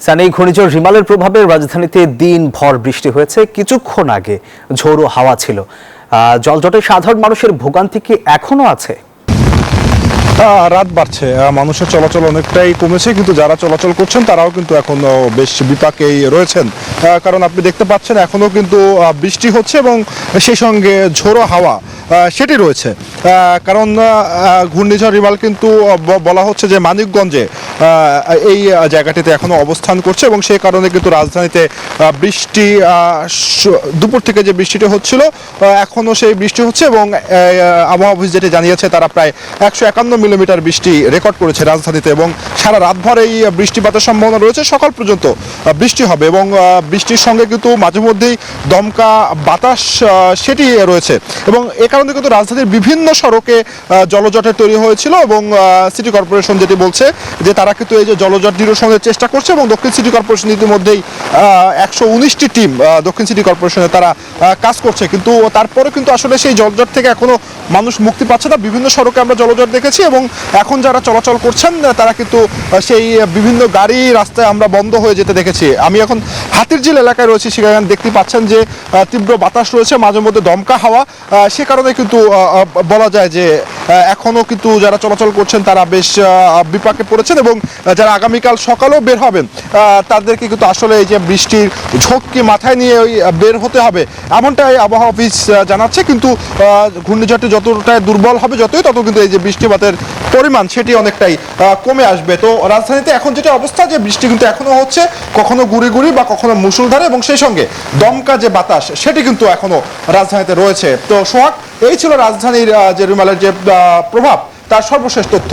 সানি ঘূর্ণিঝড় রিমালের প্রভাবে রাজধানীতে দিনভর বৃষ্টি হয়েছে। কিছুক্ষণ আগে ঝোড়ো হাওয়া ছিল। জলজটে সাধারণ মানুষের ভোগান্তি কি এখনো আছে? রাত বাড়ছে, মানুষের চলাচল অনেকটাই কমেছে, কিন্তু যারা চলাচল করছেন তারাও কিন্তু এখনো বেশ বিপাকেই রয়েছেন। কারণ আপনি দেখতে পাচ্ছেন এখনো কিন্তু বৃষ্টি হচ্ছে এবং সেই সঙ্গে ঝোড়ো হাওয়া সেটি রয়েছে। কারণ ঘূর্ণিঝড় রিমাল কিন্তু বলা হচ্ছে যে মানিকগঞ্জে এই জায়গাটিতে এখনো অবস্থান করছে এবং সেই কারণে কিন্তু রাজধানীতে বৃষ্টি দুপুর থেকে যে বৃষ্টিটা হচ্ছিল এখনো সেই বৃষ্টি হচ্ছে এবং আবহাওয়া অফিস যেটি জানিয়েছে তারা প্রায় 151 মিলিমিটার বৃষ্টি রেকর্ড করেছে রাজধানীতে এবং সারা রাতভর এই বৃষ্টিপাতের সম্ভাবনা রয়েছে। সকাল পর্যন্ত বৃষ্টি হবে এবং বৃষ্টির সঙ্গে কিন্তু মাঝে মধ্যেই দমকা বাতাস সেটি রয়েছে এবং এ কারণে কিন্তু রাজধানীর বিভিন্ন সড়কে জলজটের তৈরি হয়েছিল এবং সিটি কর্পোরেশন যেটি বলছে যে তারা কিন্তু এই যে জলজট নিরসনের চেষ্টা করছে এবং দক্ষিণ সিটি কর্পোরেশন ইতিমধ্যেই 119টি টিম দক্ষিণ সিটি কর্পোরেশনে তারা কাজ করছে, কিন্তু তারপরে কিন্তু আসলে সেই জলজট থেকে এখনো মানুষ মুক্তি পাচ্ছে না। বিভিন্ন সড়কে আমরা জলজট দেখেছি এবং এখন যারা চলাচল করছেন তারা কিন্তু সেই বিভিন্ন গাড়ি রাস্তায় আমরা বন্ধ হয়ে যেতে দেখেছি। আমি এখন হাতিরঝিল এলাকায় রয়েছি, সেখানে দেখতে পাচ্ছেন যে তীব্র বাতাস রয়েছে, মাঝে মধ্যে দমকা হাওয়া, সে কারণে কিন্তু বলা যায় যে এখনো কিন্তু যারা চলাচল করছেন তারা বেশ বিপাকে পড়েছেন এবং যারা আগামীকাল সকালেও বের হবেন তাদেরকে কিন্তু আসলে এই যে বৃষ্টির ঝোঁককে মাথায় নিয়ে বের হতে হবে এমনটাই আবহাওয়া অফিস জানাচ্ছে। কিন্তু ঘূর্ণিঝড়টি যতটাই দুর্বল হবে তত কিন্তু এই যে বৃষ্টিপাতের পরিমাণ সেটি অনেকটাই কমে আসবে। তো রাজধানীতে এখন যেটা অবস্থা যে বৃষ্টি কিন্তু এখনো হচ্ছে, কখনো গুড়ি গুড়ি বা কখনো মুষলধারে এবং সেই সঙ্গে দমকা যে বাতাস সেটি কিন্তু এখনো রাজধানীতে রয়েছে। তো সোহাগ, এই ছিল রাজধানীর যে রিমালের যে প্রভাব তার সর্বশেষ তথ্য।